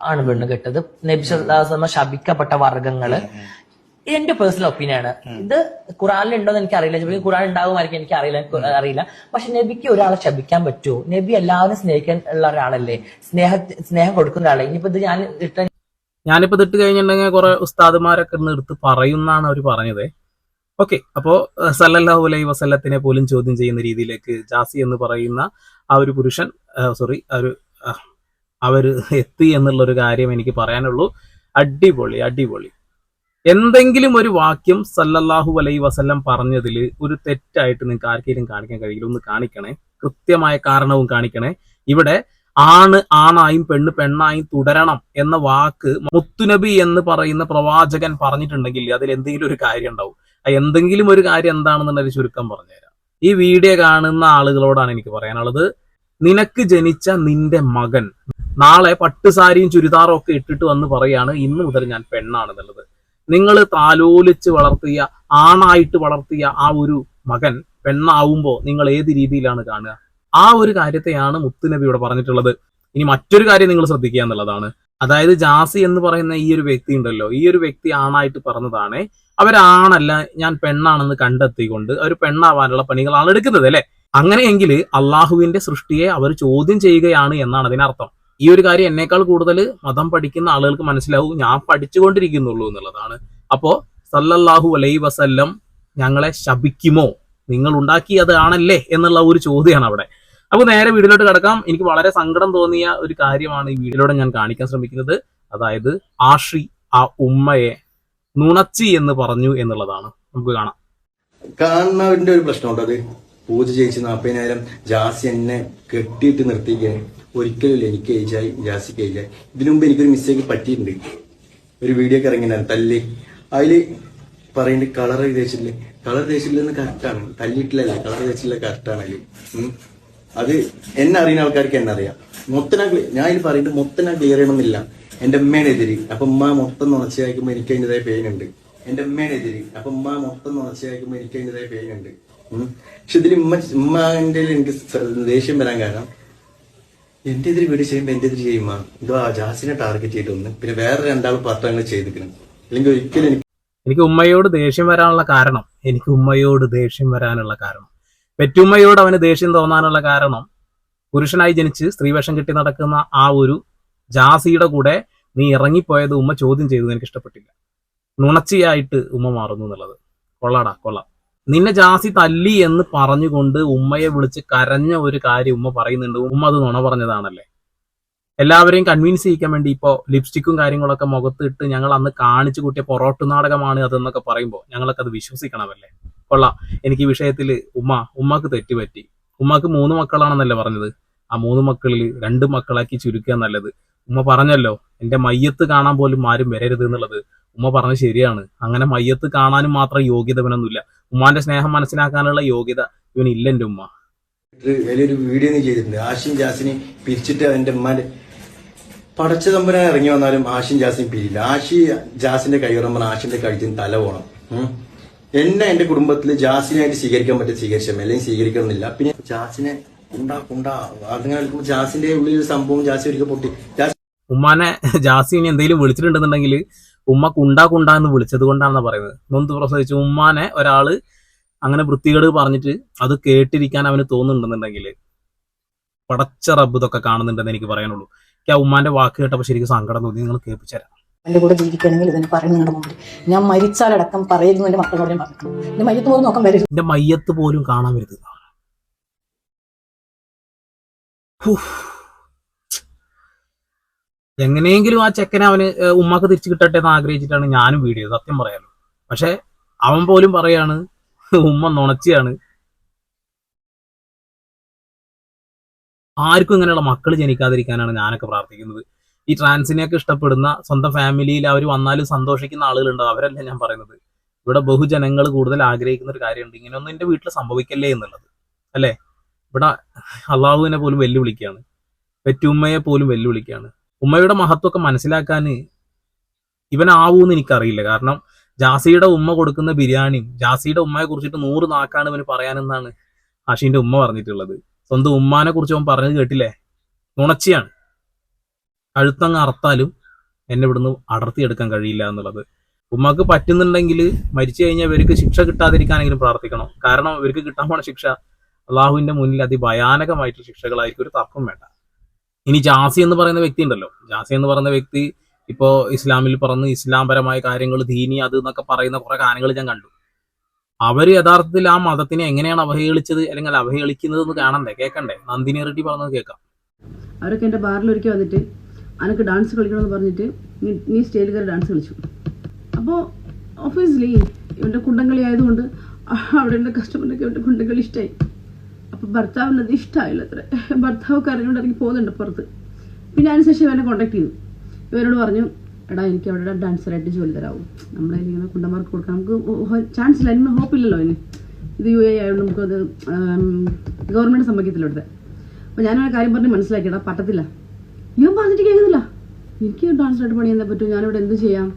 ആണ് പെണ്ണ് കെട്ടത്. നബി സല്ലല്ലാഹു അലൈഹി വസല്ലം ശപിക്കപ്പെട്ട വർഗ്ഗങ്ങള്. എന്റെ പേഴ്സണൽ ഒപ്പീനിയനാണ്. ഇത് ഖുറാനിൽ ഉണ്ടോന്ന് എനിക്ക് അറിയില്ല, ഖുറാൻ ഉണ്ടാകുമായിരിക്കും, എനിക്ക് അറിയില്ല. പക്ഷെ നബിക്ക് ഒരാളെ ശപിക്കാൻ പറ്റുമോ? നബി എല്ലാവരും സ്നേഹിക്കാൻ ഉള്ള ഒരാളല്ലേ, സ്നേഹം കൊടുക്കുന്ന ഒരാളെ. ഇനിയിപ്പോ ഇത് ഞാനിപ്പോ ഇട്ട് കഴിഞ്ഞിട്ടുണ്ടെങ്കിൽ കുറെ ഉസ്താദുമാരൊക്കെ എടുത്ത് പറയുന്നാണ് അവർ പറഞ്ഞത്. ഓക്കെ, അപ്പോ സല്ലല്ലാഹു അലൈഹി വസല്ലത്തിനെ പോലും ചോദ്യം ചെയ്യുന്ന രീതിയിലേക്ക് ജാസി എന്ന് പറയുന്ന ആ ഒരു പുരുഷൻ അവര് എത്തി എന്നുള്ളൊരു കാര്യം എനിക്ക് പറയാനുള്ളൂ. അടിപൊളി അടിപൊളി. എന്തെങ്കിലും ഒരു വാക്യം സല്ലല്ലാഹു അലൈഹി വസല്ലം പറഞ്ഞതിൽ ഒരു തെറ്റായിട്ട് നിങ്ങൾക്ക് ആർക്കെങ്കിലും കാണിക്കാൻ കഴിയില്ല, ഒന്ന് കാണിക്കണേ. കൃത്യമായ കാരണവും കാണിക്കണേ. ഇവിടെ ആണ് ആണായും പെണ്ണ് പെണ്ണായും തുടരണം എന്ന വാക്ക് മുത്തുനബി എന്ന് പറയുന്ന പ്രവാചകൻ പറഞ്ഞിട്ടുണ്ടെങ്കിൽ അതിൽ എന്തെങ്കിലും ഒരു കാര്യം ഉണ്ടാവും. എന്തെങ്കിലും ഒരു കാര്യം എന്താണെന്നുള്ളൊരു ചുരുക്കം പറഞ്ഞുതരാം. ഈ വീഡിയോ കാണുന്ന ആളുകളോടാണ് എനിക്ക് പറയാനുള്ളത്, നിനക്ക് ജനിച്ച നിന്റെ മകൻ നാളെ പട്ടുസാരിയും ചുരിദാറും ഒക്കെ ഇട്ടിട്ട് വന്ന് പറയാണ് ഇന്നു മുതൽ ഞാൻ പെണ്ണാണെന്നുള്ളത്. നിങ്ങൾ താലോലിച്ച് വളർത്തിയ, ആണായിട്ട് വളർത്തിയ ആ ഒരു മകൻ പെണ്ണാവുമ്പോൾ നിങ്ങൾ ഏത് രീതിയിലാണ് കാണുക? ആ ഒരു കാര്യത്തെയാണ് മുത്തുനബി ഇവിടെ പറഞ്ഞിട്ടുള്ളത്. ഇനി മറ്റൊരു കാര്യം നിങ്ങൾ ശ്രദ്ധിക്കുക എന്നുള്ളതാണ്. അതായത് ജാസി എന്ന് പറയുന്ന ഈ ഒരു വ്യക്തി ഉണ്ടല്ലോ, ഈ ഒരു വ്യക്തി ആണായിട്ട് പറഞ്ഞതാണ്. അവരാണല്ല, ഞാൻ പെണ്ണാണെന്ന് കണ്ടെത്തിക്കൊണ്ട് അവർ പെണ്ണാവാനുള്ള പണികളാണ് എടുക്കുന്നത് അല്ലെ. അങ്ങനെയെങ്കിൽ അള്ളാഹുവിന്റെ സൃഷ്ടിയെ അവർ ചോദ്യം ചെയ്യുകയാണ് എന്നാണ് അതിനർത്ഥം. ഈ ഒരു കാര്യം എന്നേക്കാൾ കൂടുതൽ മതം പഠിക്കുന്ന ആളുകൾക്ക് മനസ്സിലാവും, ഞാൻ പഠിച്ചുകൊണ്ടിരിക്കുന്നുള്ളൂ എന്നുള്ളതാണ്. അപ്പോ സല്ലല്ലാഹു അലൈഹി വസല്ലം ഞങ്ങളെ ശപിക്കുമോ? നിങ്ങൾ ഉണ്ടാക്കിയത് ആണല്ലേ എന്നുള്ള ഒരു ചോദ്യമാണ് അവിടെ. അപ്പൊ നേരെ വീഡിയോയിലോട്ട് കിടക്കാം. എനിക്ക് വളരെ സങ്കടം തോന്നിയ ഒരു കാര്യമാണ് ഈ വീഡിയോയിലൂടെ ഞാൻ കാണിക്കാൻ ശ്രമിക്കുന്നത്. അതായത് ആഷി ആ ഉമ്മയെ നുണച്ചി എന്ന് പറഞ്ഞു എന്നുള്ളതാണ്. നമുക്ക് കാണാം. കാണുന്നവരുടെ ഒരു പ്രശ്നമുണ്ട്. അത് പൂജ ചെയ്യിച്ച് 40,000 ജാസി എന്നെ കെട്ടിയിട്ട് നിർത്തിക്കുകയാണ്. ഒരിക്കലും എനിക്ക് ഏജായി, ജാസിക്ക് ഏജായി. ഇതിനു മുമ്പ് എനിക്കൊരു മിസ്റ്റേക്ക് പറ്റിയിട്ടുണ്ട്. ഒരു വീഡിയോ ഒക്കെ ഇറങ്ങിയിട്ടുണ്ടായിരുന്നു തല്ലി. അതില് പറയുന്നത് കളർ തേച്ചില്ലെന്ന് കറക്റ്റാണ്, തല്ലിയിട്ടില്ലല്ലേ, കളർ തേച്ചില്ല കറക്റ്റാണ്. അത് എന്നെ അറിയുന്ന ആൾക്കാർക്ക് എന്നെ അറിയാം. ഞാൻ ഇതിൽ പറയുന്നത് മൊത്തം ക്ലിയർ ചെയ്യണമെന്നില്ല. എന്റെ ഉമ്മയാണ് എതിര്. അപ്പൊ ഉമ്മ മൊത്തം നുണച്ചയക്കുമ്പോ എനിക്ക് അതിൻ്റെതായ പെയിൻ ഉണ്ട്. എന്റെ ഉമ്മയാണ് എതിര്. അപ്പൊ ഉമ്മ മൊത്തം നുണച്ചയക്കുമ്പോ എനിക്ക് അതിൻ്റെതായ പെയിൻ ഉണ്ട്. പക്ഷെ ഇതിൽ ഉമ്മാന്റെ എനിക്ക് ദേഷ്യം വരാൻ കാരണം, എന്റെ എതിര് വീട് ചെയ്യുമ്പോ എന്റെ എതിര് ചെയ്യുമ്പോ ഇതോ ജാസിനെ ടാർഗറ്റ് ചെയ്തിട്ടൊന്ന്, പിന്നെ വേറെ 2 പാർട്ടങ്ങൾ ചെയ്തിരിക്കണം. അല്ലെങ്കിൽ ഒരിക്കലും എനിക്ക് ഉമ്മയോട് ദേഷ്യം വരാനുള്ള കാരണം പെറ്റുമ്മയോട് അവന് ദേഷ്യം തോന്നാനുള്ള കാരണം, പുരുഷനായി ജനിച്ച് സ്ത്രീവേഷം കെട്ടി നടക്കുന്ന ആ ഒരു ജാസിയുടെ കൂടെ നീ ഇറങ്ങിപ്പോയത് ഉമ്മ ചോദ്യം ചെയ്തത് എനിക്ക് ഇഷ്ടപ്പെട്ടില്ല. നുണച്ചിയായിട്ട് ഉമ്മ മാറുന്നു എന്നുള്ളത് കൊള്ളാടാ, കൊള്ളാം. നിന്നെ ജാസി തല്ലി എന്ന് പറഞ്ഞുകൊണ്ട് ഉമ്മയെ വിളിച്ച് കരഞ്ഞ ഒരു കാര്യം ഉമ്മ പറയുന്നുണ്ട്. ഉമ്മ അത് നുണ പറഞ്ഞതാണല്ലേ. എല്ലാവരെയും കൺവിൻസ് ചെയ്യിക്കാൻ വേണ്ടി ഇപ്പോൾ ലിപ്സ്റ്റിക്കും കാര്യങ്ങളൊക്കെ മുഖത്തിട്ട് ഞങ്ങൾ അന്ന് കാണിച്ചു കൂട്ടിയ പൊറോട്ട് നാടകമാണ് അതെന്നൊക്കെ പറയുമ്പോൾ ഞങ്ങളൊക്കെ അത് വിശ്വസിക്കണമല്ലേ. കൊള്ളാം. എനിക്ക് ഈ വിഷയത്തിൽ ഉമ്മക്ക് തെറ്റുപറ്റി. ഉമ്മക്ക് 3 മക്കളാണെന്നല്ലേ പറഞ്ഞത്. ആ 3 മക്കളിൽ 2 മക്കളാക്കി ചുരുക്കുക നല്ലത്. ഉമ്മ പറഞ്ഞല്ലോ എന്റെ മയ്യത്ത് കാണാൻ പോലും ആരും വരരുത് എന്നുള്ളത്. ഉമ്മ പറഞ്ഞത് ശരിയാണ്. അങ്ങനെ മയ്യത്ത് കാണാനും മാത്രം യോഗ്യത ഇവനൊന്നുമില്ല. ഉമ്മാന്റെ സ്നേഹം മനസ്സിലാക്കാനുള്ള യോഗ്യത ഇവനില്ല. എന്റെ ഉമ്മ വലിയൊരു വീഡിയോ നീ ചെയ്തിട്ടുണ്ട്. ആഷിം ജാസിനെ പിരിച്ചിട്ട് എന്റെ ഉമ്മാന്റെ പടച്ച തമ്പുരാൻ ഇറങ്ങി വന്നാലും ആഷിം ജാസിനെ പിരിയില്ല. ജാസിന്റെ കൈയുറമ്പ ആഷിന്റെ കഴുത്തിന് തല പോണം. എന്റെ കുടുംബത്തിൽ ജാസിനായിട്ട് സ്വീകരിക്കാൻ പറ്റും സ്വീകരിച്ചാൽ, അല്ലെങ്കിൽ സ്വീകരിക്കണമെന്നില്ല. പിന്നെ ജാസിനെ അങ്ങനെ ജാസിന്റെ ഉള്ളിൽ ഒരു സംഭവം ജാസി ഒരിക്കൽ പൊട്ടി. ഉമ്മാനെ ജാസി ഇനി എന്തെങ്കിലും വിളിച്ചിട്ടുണ്ടെന്നുണ്ടെങ്കിൽ ഉമ്മ കുണ്ടാ എന്ന് വിളിച്ചത് കൊണ്ടാണെന്ന് പറയുന്നത്. നൊന്ത് പ്രസവിച്ചു ഉമ്മാനെ ഒരാള് അങ്ങനെ വൃത്തികേട് പറഞ്ഞിട്ട് അത് കേട്ടിരിക്കാൻ അവന് തോന്നുന്നുണ്ടെന്നുണ്ടെങ്കിൽ പടച്ച റബ്ബ് ഇതൊക്കെ കാണുന്നുണ്ടെന്ന് എനിക്ക് പറയാനുള്ളൂ. എനിക്ക് ആ ഉമ്മാന്റെ വാക്ക് കേട്ടപ്പോൾ ശരിക്കും സങ്കടം തോന്നി. നിങ്ങൾ കേൾപ്പിച്ചുതരാം. എന്റെ കൂടെ ജീവിക്കണമെങ്കിൽ ഇതിന് പറയും നിങ്ങളുടെ മുമ്പിൽ. ഞാൻ മരിച്ചാലടക്കം പറയുന്നു എന്റെ മക്കളോട് ഞാൻ പറഞ്ഞു. എന്റെ മയ്യത്ത് പോലും നോക്കാൻ വരും. എന്റെ മയ്യത്ത് പോലും കാണാൻ വരുന്നത്. എങ്ങനെയെങ്കിലും ആ ചെക്കനെ അവന് ഉമ്മക്ക് തിരിച്ചു കിട്ടട്ടെ എന്ന് ആഗ്രഹിച്ചിട്ടാണ് ഞാനും വീഡിയോ, സത്യം പറയാലോ. പക്ഷെ അവൻ പോലും പറയാണ് ഉമ്മ നുണച്ചിയാണ്. ആർക്കും ഇങ്ങനെയുള്ള മക്കൾ ജനിക്കാതിരിക്കാനാണ് ഞാനൊക്കെ പ്രാർത്ഥിക്കുന്നത്. ഈ ട്രാൻസിനെയൊക്കെ ഇഷ്ടപ്പെടുന്ന സ്വന്തം ഫാമിലിയിൽ അവർ വന്നാലും സന്തോഷിക്കുന്ന ആളുകളുണ്ടാവും. അവരല്ല ഞാൻ പറയുന്നത്. ഇവിടെ ബഹുജനങ്ങൾ കൂടുതൽ ആഗ്രഹിക്കുന്ന ഒരു കാര്യമുണ്ട്, ഇങ്ങനെയൊന്നും എന്റെ വീട്ടിൽ സംഭവിക്കല്ലേ എന്നുള്ളത് അല്ലേ. ഇവിടെ അള്ളാഹുവിനെ പോലും വെല്ലുവിളിക്കുകയാണ്, പെറ്റുമ്മയെ പോലും വെല്ലുവിളിക്കുകയാണ്. ഉമ്മയുടെ മഹത്വമൊക്കെ മനസ്സിലാക്കാൻ ഇവനാവൂന്ന് എനിക്കറിയില്ല. കാരണം ജാസിയുടെ ഉമ്മ കൊടുക്കുന്ന ബിരിയാണിയും ജാസിയുടെ ഉമ്മയെ കുറിച്ചിട്ട് 100 നാക്കാണ് ഇവന് പറയാനെന്നാണ് ആഷിന്റെ ഉമ്മ പറഞ്ഞിട്ടുള്ളത്. സ്വന്തം ഉമ്മാനെ കുറിച്ച് അവൻ പറഞ്ഞത് കേട്ടില്ലേ, നുണച്ചിയാണ്. കഴുത്തങ്ങ് അറുത്താലും എന്നെ ഇവിടുന്ന് അടർത്തിയെടുക്കാൻ കഴിയില്ല എന്നുള്ളത്. ഉമ്മക്ക് പറ്റുന്നുണ്ടെങ്കിൽ മരിച്ചു കഴിഞ്ഞാൽ ഇവർക്ക് ശിക്ഷ കിട്ടാതിരിക്കാനെങ്കിലും പ്രാർത്ഥിക്കണം. കാരണം ഇവർക്ക് കിട്ടാൻ പോണ ശിക്ഷ അള്ളാഹുവിന്റെ മുന്നിൽ അതിഭയാനകമായിട്ടുള്ള ശിക്ഷകളായിരിക്കും, ഒരു തർക്കം വേണ്ട. ഇനി ജാസി എന്ന് പറയുന്ന വ്യക്തി ഉണ്ടല്ലോ, ജാസി എന്ന് പറയുന്ന വ്യക്തി ഇപ്പോൾ ഇസ്ലാമിൽ പറഞ്ഞ് ഇസ്ലാംപരമായ കാര്യങ്ങൾ, ദീനി അത് എന്നൊക്കെ പറയുന്ന കുറെ കാര്യങ്ങൾ ഞാൻ കണ്ടു. അവര് യഥാർത്ഥത്തിൽ ആ മതത്തിനെ എങ്ങനെയാണ് അവഹേളിച്ചത് അല്ലെങ്കിൽ അവഹേളിക്കുന്നത് എന്ന് കാണണ്ടേ, കേൾക്കണ്ടേ? നന്ദിനി റെഡ്ഡി പറഞ്ഞത് കേൾക്കാം. അവരൊക്കെ എൻ്റെ ബാറിൽ ഒരുക്കി വന്നിട്ട് അനക്ക് ഡാൻസ് കളിക്കണമെന്ന് പറഞ്ഞിട്ട് നീ സ്റ്റേജിൽ കയറി ഡാൻസ് കളിച്ചു. അപ്പോൾ ഓബിയസ്ലി ഇവൻ്റെ കുണ്ടംകളി ആയതുകൊണ്ട് അവിടെ എൻ്റെ കസ്റ്റമറിനൊക്കെ ഇവൻ്റെ കുണ്ടംകളി ഇഷ്ടമായി. അപ്പോൾ ഭർത്താവിനത് ഇഷ്ടമായില്ല അത്ര. ഭർത്താവ് കരഞ്ഞുകൊണ്ട് ഇറങ്ങി പോകുന്നുണ്ട് പുറത്ത്. പിന്നെ അതിനുശേഷം ഇവനെ കോൺടാക്ട് ചെയ്തു. ഇവരോട് പറഞ്ഞു, എടാ എനിക്ക് അവിടെ ഡാൻസറായിട്ട് ജോലി തരാവും, നമ്മളിങ്ങനെ കുണ്ടന്മാർക്ക് കൊടുക്കാം, നമുക്ക് ചാൻസ് ഇല്ല, അതിന് ഹോപ്പില്ലല്ലോ. അതിന് ഇത് UAE ആയതുകൊണ്ട് നമുക്കത് ഗവൺമെൻറ് സമ്മതിക്കത്തില്ല ഇവിടുത്തെ. അപ്പോൾ ഞാനൊരു കാര്യം പറഞ്ഞ് മനസ്സിലാക്കിയടാ, പറ്റത്തില്ല. ഞാൻ പറഞ്ഞിട്ട് കേൾക്കുന്നില്ല. എനിക്ക് ഡാൻസറായിട്ട് പണി ചെയ്യാൻ പറ്റും, ഞാനിവിടെ എന്ത് ചെയ്യാം,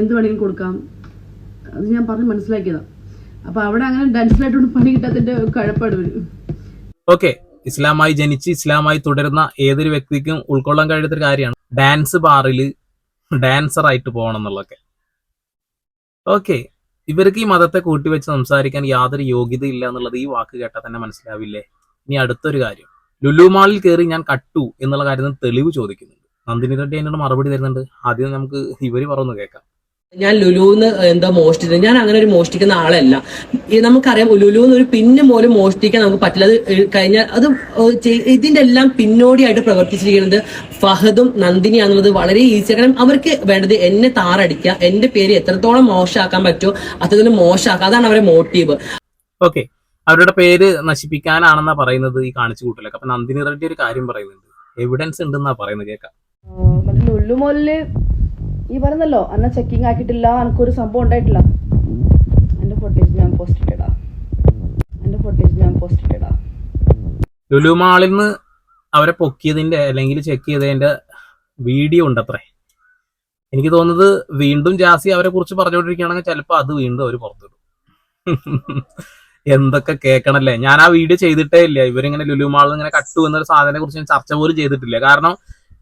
എന്ത് പണിയും കൊടുക്കാം, അത് ഞാൻ പറഞ്ഞ് മനസ്സിലാക്കിയതാണ്. അപ്പോൾ അവിടെ അങ്ങനെ ഡാൻസറായിട്ടൊന്നും പണി കിട്ടാത്തതിൻ്റെ കഴപ്പാട് വരും. ഓക്കെ, ഇസ്ലാമായി ജനിച്ച് ഇസ്ലാമായി തുടരുന്ന ഏതൊരു വ്യക്തിക്കും ഉൾക്കൊള്ളാൻ കഴിയാത്തൊരു കാര്യമാണ് ഡാൻസ് ബാറിൽ ഡാൻസറായിട്ട് പോകണം എന്നുള്ളതൊക്കെ. ഓക്കെ, ഇവർക്ക് ഈ മതത്തെ കൂട്ടിവെച്ച് സംസാരിക്കാൻ യാതൊരു യോഗ്യതയില്ല എന്നുള്ളത് ഈ വാക്ക് കേട്ടാൽ തന്നെ മനസ്സിലാവില്ലേ? ഇനി അടുത്തൊരു കാര്യം, ലുലു മാളിൽ കയറി ഞാൻ കട്ടു എന്നുള്ള കാര്യത്തിന് തെളിവ് ചോദിക്കുന്നുണ്ട്. നന്ദിനി റെഡ്ഡി അതിനോട് മറുപടി തരുന്നുണ്ട്. ആദ്യം നമുക്ക് ഇവര് പറഞ്ഞു കേൾക്കാം. ഞാൻ ലുലുന്ന് എന്താ മോഷ്ടിച്ചത്? ഞാൻ അങ്ങനെ ഒരു മോഷ്ടിക്കുന്ന ആളല്ല. നമുക്കറിയാം ലുലുന്ന് ഒരു പിന്ന് പോലും മോഷ്ടിക്കാൻ നമുക്ക് പറ്റില്ല. അത് കഴിഞ്ഞാൽ അത് ഇതിന്റെ എല്ലാം പിന്നോടിയായിട്ട് പ്രവർത്തിച്ചിരിക്കുന്നത് ഫഹദും നന്ദിനിയാണെന്നുള്ളത് വളരെ ഈസിയാണ്. കാരണം അവർക്ക് വേണ്ടത് എന്നെ താറടിക്കുക, എന്റെ പേര് എത്രത്തോളം മോശമാക്കാൻ പറ്റുമോ അത്രത്തോളം മോശമാക്കുക, അതാണ് അവരുടെ മോട്ടീവ്. ഓക്കെ, അവരുടെ പേര് നശിപ്പിക്കാനാണെന്നാ പറയുന്നത് ഈ കാണിച്ചു കൂട്ടലൊക്കെ. അപ്പൊ നന്ദിനി റെഡ്ഡി ഒരു കാര്യം പറയുന്നുണ്ട്, എവിഡൻസ് ഉണ്ടെന്നാ പറയുന്നത്, കേൾക്കാം. ലുലു മോളില് ഈ പറഞ്ഞല്ലോ, അന്ന ചെക്കിങ് ആക്കിയിട്ടില്ല, എനിക്കൊരു സംഭവം ഉണ്ടായിട്ടില്ല. എന്റെ ഫോട്ടേജ് ഞാൻ പോസ്റ്റ് ഇട്ടടാ. ലുലു മാളിൽ നിന്ന് അവരെ പൊക്കിയതിന്റെ അല്ലെങ്കിൽ ചെക്ക് ചെയ്തതിന്റെ വീഡിയോ ഉണ്ട് അത്രേ. എനിക്ക് തോന്നുന്നത് വീണ്ടും ജാസി അവരെ കുറിച്ച് പറഞ്ഞുകൊണ്ടിരിക്കുകയാണെങ്കിൽ ചിലപ്പോൾ അത് വീണ്ടും അവർ പുറത്തിടും. എന്തൊക്കെ കേൾക്കണല്ലേ. ഞാൻ ആ വീഡിയോ ചെയ്തിട്ടേ ഇല്ല. ഇവരിങ്ങനെ ലുലു മാളിൽ ഇങ്ങനെ കട്ടു എന്നൊരു സാധനത്തെ കുറിച്ച് ഞാൻ ചർച്ച പോലും ചെയ്തിട്ടില്ല. കാരണം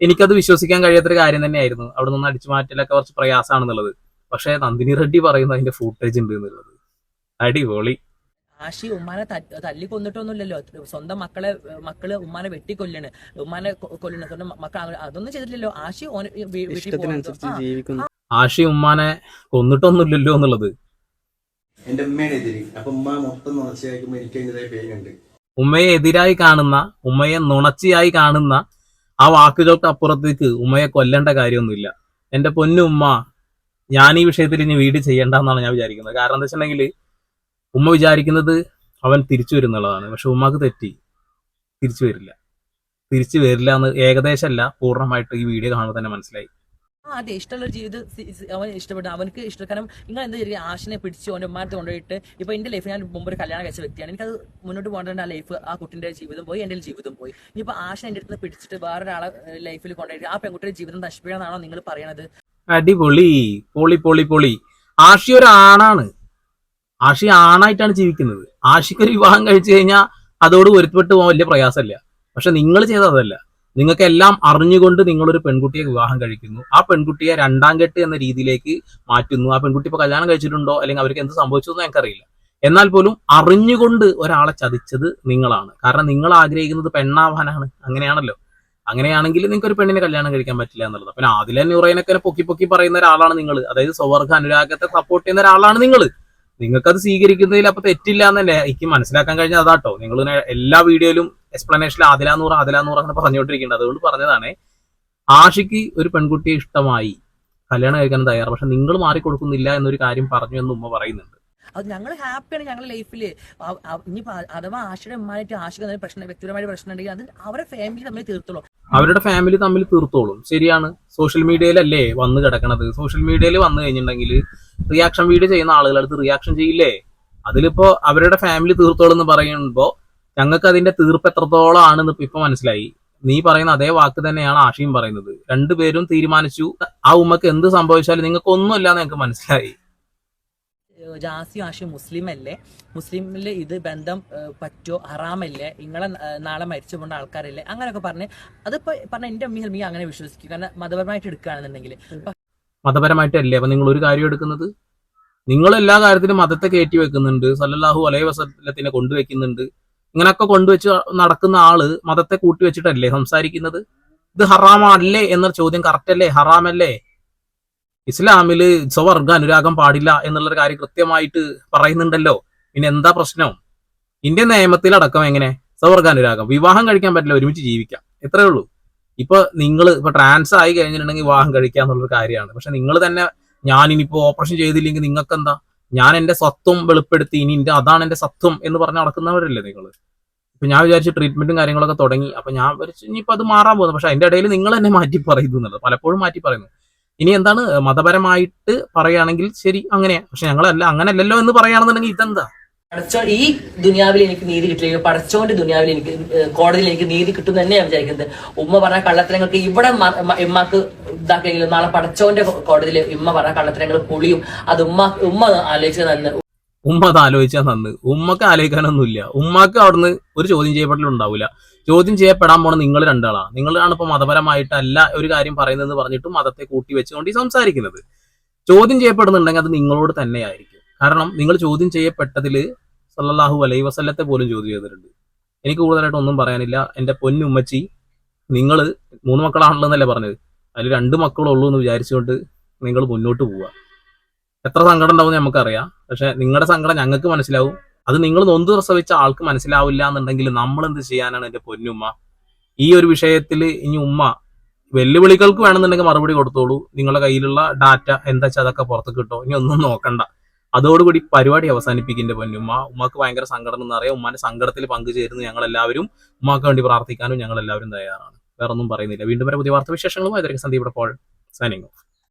എനിക്കത് വിശ്വസിക്കാൻ കഴിയാത്തൊരു കാര്യം തന്നെയായിരുന്നു. അവിടെ നിന്ന് അടിച്ചു മാറ്റലൊക്കെ കുറച്ച് പ്രയാസമാണെന്നുള്ളത്. പക്ഷേ നന്ദിനി റെഡ്ഡി പറയുന്നത് അതിന്റെ ഫൂട്ടേജ് ഉണ്ട് എന്നുള്ളത്. അടിപൊളി. ആഷി ഉമ്മാനെ തല്ലിക്കൊന്നിട്ടൊന്നുമില്ലല്ലോ. സ്വന്തം മക്കള് ഉമ്മാനെ വെട്ടിക്കൊല്ലാണ്, ഉമ്മാനെ കൊല്ലണം, സ്വന്തം മക്കൾ അതൊന്നും ചെയ്തിട്ടില്ലല്ലോ. ആഷി ആഷി ഉമ്മാനെ കൊന്നിട്ടൊന്നുമില്ലല്ലോ എന്നുള്ളത്. എന്റെ ഉമ്മയുടെ എതിര്. അപ്പൊ ഉമ്മ മൊത്തം നുണച്ചയാക്കുമ്പോ എനിക്ക് അതിൻ്റെതായ പേരുണ്ട്. ഉമ്മയെ എതിരായി കാണുന്ന, ഉമ്മയെ നുണച്ചിയായി കാണുന്ന ആ വാക്കുകൾക്ക് അപ്പുറത്തേക്ക് ഉമ്മയെ കൊല്ലേണ്ട കാര്യമൊന്നുമില്ല. എന്റെ പൊന്നുമ്മ, ഞാൻ ഈ വിഷയത്തിൽ ഇനി വീട് ചെയ്യേണ്ടെന്നാണ് ഞാൻ വിചാരിക്കുന്നത്. കാരണം എന്താ വെച്ചിട്ടുണ്ടെങ്കിൽ ഉമ്മ വിചാരിക്കുന്നത് അവൻ തിരിച്ചു വരുന്നുള്ളതാണ്. പക്ഷെ ഉമ്മക്ക് തെറ്റി, തിരിച്ചു വരില്ല എന്ന് ഏകദേശമല്ല പൂർണ്ണമായിട്ട് ഈ വീഡിയോ കാണുമ്പോൾ തന്നെ മനസ്സിലായി. അതെ, ഇഷ്ടമുള്ള ജീവിതം അവൻ ഇഷ്ടപ്പെട്ടു, അവനക്ക് ഇഷ്ടം. കാരണം നിങ്ങൾ എന്താ ചെയ്യുക, ആഷിനെ പിടിച്ച് അവൻ്റെ ഉമ്മാനത്ത് കൊണ്ടുപോയിട്ട് ഇപ്പൊ എന്റെ ലൈഫ്, ഞാൻ മുമ്പ് ഒരു കല്യാണം കഴിച്ച വ്യക്തിയാണ്, എനിക്കത് മുന്നോട്ട് പോകേണ്ട ആ ലൈഫ്, ആ കുട്ടിന്റെ ജീവിതം പോയി, എന്റെ ജീവിതം പോയി. ഇനിയിപ്പോ ആഷിനെ എന്റെ അടുത്ത് പിടിച്ചിട്ട് വേറൊരാളെ ലൈഫിൽ കൊണ്ടുപോയിട്ട് ആ പെൺകുട്ടിയുടെ ജീവിതം നശിപ്പിക്കണമെന്നാണോ നിങ്ങൾ പറയണത്? അടിപൊളി, പൊളി പൊളി പൊളി. ആഷി ഒരു ആണാണ്, ആഷി ആണായിട്ടാണ് ജീവിക്കുന്നത്. ആഷിക്ക് ഒരു വിവാഹം കഴിച്ചു കഴിഞ്ഞാൽ അതോട് പൊരുത്തപ്പെട്ട് പോകാൻ വലിയ പ്രയാസമില്ല. പക്ഷെ നിങ്ങൾ ചെയ്തതല്ല. നിങ്ങൾക്ക് എല്ലാം അറിഞ്ഞുകൊണ്ട് നിങ്ങളൊരു പെൺകുട്ടിയെ വിവാഹം കഴിക്കുന്നു. ആ പെൺകുട്ടിയെ രണ്ടാം കെട്ട് എന്ന രീതിയിലേക്ക് മാറ്റുന്നു. ആ പെൺകുട്ടി ഇപ്പൊ കല്യാണം കഴിച്ചിട്ടുണ്ടോ അല്ലെങ്കിൽ അവർക്ക് എന്ത് സംഭവിച്ചതെന്ന് ഞങ്ങൾക്കറിയില്ല. എന്നാൽ പോലും അറിഞ്ഞുകൊണ്ട് ഒരാളെ ചതിച്ചത് നിങ്ങളാണ്. കാരണം നിങ്ങൾ ആഗ്രഹിക്കുന്നത് പെണ്ണാവാനാണ്. അങ്ങനെയാണല്ലോ. അങ്ങനെയാണെങ്കിൽ നിങ്ങൾക്ക് ഒരു പെണ്ണിനെ കല്യാണം കഴിക്കാൻ പറ്റില്ല എന്നുള്ളത്. പിന്നെ ആദില നൂറൈനൊക്കെ പൊക്കി പറയുന്ന ഒരാളാണ് നിങ്ങൾ. അതായത് സ്വവർഗ അനുരാഗത്തെ സപ്പോർട്ട് ചെയ്യുന്ന ഒരാളാണ് നിങ്ങൾ. നിങ്ങൾക്കത് സ്വീകരിക്കുന്നതിൽ അപ്പൊ തെറ്റില്ല എന്നല്ലേ എനിക്ക് മനസ്സിലാക്കാൻ കഴിഞ്ഞാൽ. അതാട്ടോ നിങ്ങൾ എല്ലാ വീഡിയോയിലും എക്സ്പ്ലനേഷനിൽ ആദിലാനൂറ് അങ്ങനെ പറഞ്ഞുകൊണ്ടിരിക്കുന്നത്. അതുകൊണ്ട് പറഞ്ഞതാണ്, ആഷിക്ക് ഒരു പെൺകുട്ടിയെ ഇഷ്ടമായി, കല്യാണം കഴിക്കാൻ തയ്യാറ്, പക്ഷെ നിങ്ങൾ മാറിക്കൊടുക്കുന്നില്ല എന്നൊരു കാര്യം പറഞ്ഞു എന്ന് ഉമ്മ പറയുന്നുണ്ട്. അത് ഞങ്ങൾ ഹാപ്പിയാണ് ഞങ്ങളുടെ ലൈഫില്. ഇനിയിപ്പോ അഥവാ ആഷിയുടെ ഉമ്മാനായിട്ട് ആഷിക്ക് പ്രശ്നം, വ്യക്തിപരമായിട്ട് പ്രശ്നം ഉണ്ടെങ്കിൽ അത് അവരുടെ ഫാമിലി തമ്മിൽ തീർത്തോളൂ. അവരുടെ ഫാമിലി തമ്മിൽ തീർത്തോളും. ശരിയാണ്. സോഷ്യൽ മീഡിയയിലല്ലേ വന്ന് കിടക്കണത്. സോഷ്യൽ മീഡിയയിൽ വന്നു കഴിഞ്ഞിട്ടുണ്ടെങ്കിൽ റിയാക്ഷൻ വീഡിയോ ചെയ്യുന്ന ആളുകളടുത്ത് റിയാക്ഷൻ ചെയ്യില്ലേ? അതിലിപ്പോ അവരുടെ ഫാമിലി തീർത്തോളും എന്ന് പറയുമ്പോ ഞങ്ങൾക്ക് അതിന്റെ തീർപ്പ് എത്രത്തോളം ആണെന്ന് ഇപ്പൊ മനസ്സിലായി. നീ പറയുന്ന അതേ വാക്ക് തന്നെയാണ് ആഷിയും പറയുന്നത്. രണ്ടുപേരും തീരുമാനിച്ചു. ആ ഉമ്മക്ക് എന്ത് സംഭവിച്ചാലും നിങ്ങൾക്ക് ഒന്നുമില്ലാന്ന് ഞങ്ങൾക്ക് മനസ്സിലായി. ജാസി ആഷി മുസ്ലിം അല്ലേ, മുസ്ലിമിൽ ഇത് ബന്ധം പറ്റോ, ഹറാമല്ലേ, നിങ്ങളെ നാളെ മരിച്ചു പോകേണ്ട ആൾക്കാരല്ലേ, അങ്ങനെയൊക്കെ പറഞ്ഞ് അതിപ്പോ പറഞ്ഞ എന്റെ അമ്മി ഹെൽമി അങ്ങനെ വിശ്വസിക്കും. കാരണം മതപരമായിട്ട് എടുക്കുകയാണെന്നുണ്ടെങ്കിൽ മതപരമായിട്ടല്ലേ അപ്പൊ നിങ്ങൾ ഒരു കാര്യം എടുക്കുന്നത്? നിങ്ങൾ എല്ലാ കാര്യത്തിലും മതത്തെ കയറ്റി വെക്കുന്നുണ്ട്, സല്ലല്ലാഹു അലൈഹി വസല്ലത്തിനെ കൊണ്ടുവെക്കുന്നുണ്ട്. ഇങ്ങനൊക്കെ കൊണ്ടുവച്ച് നടക്കുന്ന ആള് മതത്തെ കൂട്ടി വെച്ചിട്ടല്ലേ സംസാരിക്കുന്നത്? ഇത് ഹറാമല്ലേ എന്ന ചോദ്യം കറക്റ്റ് അല്ലേ? ഹറാമല്ലേ? ഇസ്ലാമില് സ്വവർഗ അനുരാഗം പാടില്ല എന്നുള്ളൊരു കാര്യം കൃത്യമായിട്ട് പറയുന്നുണ്ടല്ലോ. പിന്നെ എന്താ പ്രശ്നം? ഇന്ത്യൻ നിയമത്തിലടക്കം എങ്ങനെ സ്വവർഗ അനുരാഗം, വിവാഹം കഴിക്കാൻ പറ്റില്ല, ഒരുമിച്ച് ജീവിക്കാം, എത്രയേ ഉള്ളൂ. ഇപ്പൊ നിങ്ങൾ ഇപ്പൊ ട്രാൻസ് ആയി കഴിഞ്ഞിട്ടുണ്ടെങ്കിൽ വിവാഹം കഴിക്കുക എന്നുള്ളൊരു കാര്യമാണ്. പക്ഷെ നിങ്ങൾ തന്നെ ഞാനിനിപ്പോ ഓപ്പറേഷൻ ചെയ്തില്ലെങ്കിൽ നിങ്ങൾക്ക് എന്താ, ഞാൻ എന്റെ സ്വത്വം വെളിപ്പെടുത്തി, ഇനി അതാണ് എന്റെ സത്വം എന്ന് പറഞ്ഞ് നടക്കുന്നവരല്ലേ നിങ്ങൾ. ഇപ്പൊ ഞാൻ വിചാരിച്ചു ട്രീറ്റ്മെന്റും കാര്യങ്ങളൊക്കെ തുടങ്ങി, അപ്പൊ ഞാൻ വിചാരിച്ചു ഇനിയിപ്പോ അത് മാറാൻ പോകുന്നു. പക്ഷെ അതിന്റെ ഇടയിൽ നിങ്ങൾ തന്നെ മാറ്റി പറയുന്നു എന്നുള്ളത്, പലപ്പോഴും മാറ്റി പറയുന്നു. ഇനി എന്താണ് മതപരമായിട്ട് പറയുകയാണെങ്കിൽ ശരി അങ്ങനെയാ, പക്ഷെ ഞങ്ങളല്ല അങ്ങനെയല്ലല്ലോ എന്ന് പറയുകയാണെന്നുണ്ടെങ്കിൽ ഇതെന്താ? പടച്ചോ ഈ ദുനിയാവിൽ എനിക്ക് നീതി കിട്ടില്ലെങ്കിൽ പടച്ചോന്റെ ദുനിയാവിൽ എനിക്ക് കോടതിയിൽ എനിക്ക് നീതി കിട്ടും തന്നെയാണ് വിചാരിക്കുന്നത്. ഉമ്മ പറഞ്ഞ കള്ളത്തരങ്ങൾക്ക് ഇവിടെ ഇമ്മക്ക് ഇതാക്കിയെങ്കിലും നാളെ പടച്ചോന്റെ കോടതിയിൽ ഉമ്മ പറഞ്ഞ കള്ളത്തരങ്ങൾ പൊളിയും. അത് ഉമ്മ ആലോചിച്ചത് നന്ന്. ഉമ്മ അത് ആലോചിച്ചാൽ നന്ന്. ഉമ്മക്ക് ആലോചിക്കാനൊന്നുമില്ല. ഉമ്മക്ക് അവിടുന്ന് ഒരു ചോദ്യം ചെയ്യപ്പെടലുണ്ടാവില്ല. ചോദ്യം ചെയ്യപ്പെടാൻ പോണ നിങ്ങൾ രണ്ടാളാ. നിങ്ങളാണ് ഇപ്പൊ മതപരമായിട്ടല്ല ഒരു കാര്യം പറയുന്നതെന്ന് പറഞ്ഞിട്ട് മതത്തെ കൂട്ടി വെച്ചുകൊണ്ട് ഈ സംസാരിക്കുന്നത്. ചോദ്യം ചെയ്യപ്പെടുന്നുണ്ടെങ്കിൽ അത് നിങ്ങളോട് തന്നെയായിരിക്കും. കാരണം നിങ്ങൾ ചോദ്യം ചെയ്യപ്പെട്ടതിൽ സല്ലല്ലാഹു അലൈഹി വസല്ലത്തെ പോലും ചോദ്യം ചെയ്തിട്ടുണ്ട്. എനിക്ക് കൂടുതലായിട്ട് ഒന്നും പറയാനില്ല. എന്റെ പൊന്നുമ്മച്ചി, നിങ്ങൾ 3 മക്കളാണല്ലോ എന്നല്ലേ പറഞ്ഞത്, അതിൽ 2 മക്കളുള്ളൂ എന്ന് വിചാരിച്ചുകൊണ്ട് നിങ്ങൾ മുന്നോട്ട് പോവുക. എത്ര സങ്കടം ഉണ്ടാവും നമുക്കറിയാം, പക്ഷെ നിങ്ങളുടെ സങ്കടം ഞങ്ങൾക്ക് മനസ്സിലാവും. അത് നിങ്ങൾ നൊന്ത് പ്രസവിച്ച ആൾക്ക് മനസ്സിലാവില്ല എന്നുണ്ടെങ്കിൽ നമ്മൾ എന്ത് ചെയ്യാനാണ് എന്റെ പൊന്നുമ്മ? ഈ ഒരു വിഷയത്തിൽ ഇനി ഉമ്മ വെല്ലുവിളികൾക്ക് വേണമെന്നുണ്ടെങ്കിൽ മറുപടി കൊടുത്തോളൂ. നിങ്ങളുടെ കയ്യിലുള്ള ഡാറ്റ എന്താ വെച്ചാൽ അതൊക്കെ പുറത്ത് കിട്ടോ, ഇനി ഒന്നും നോക്കണ്ട. അതോടുകൂടി പരിപാടി അവസാനിപ്പിക്കിന്റെ പൊന്നുമ്മ. ഉമ്മക്ക് ഭയങ്കര സങ്കടം എന്നറിയാം. ഉമ്മാന്റെ സങ്കടത്തിൽ പങ്കുചേരുന്നു ഞങ്ങളെല്ലാവരും. ഉമ്മാക്ക് വേണ്ടി പ്രാർത്ഥിക്കാനും ഞങ്ങൾ എല്ലാവരും തയ്യാറാണ്. വേറെ ഒന്നും പറയുന്നില്ല. വീണ്ടും വരെ പുതിയ വാർത്താ വിശേഷങ്ങളുമായി സന്ദീപ് പോൾ സൈനിങ് ഓഫ്.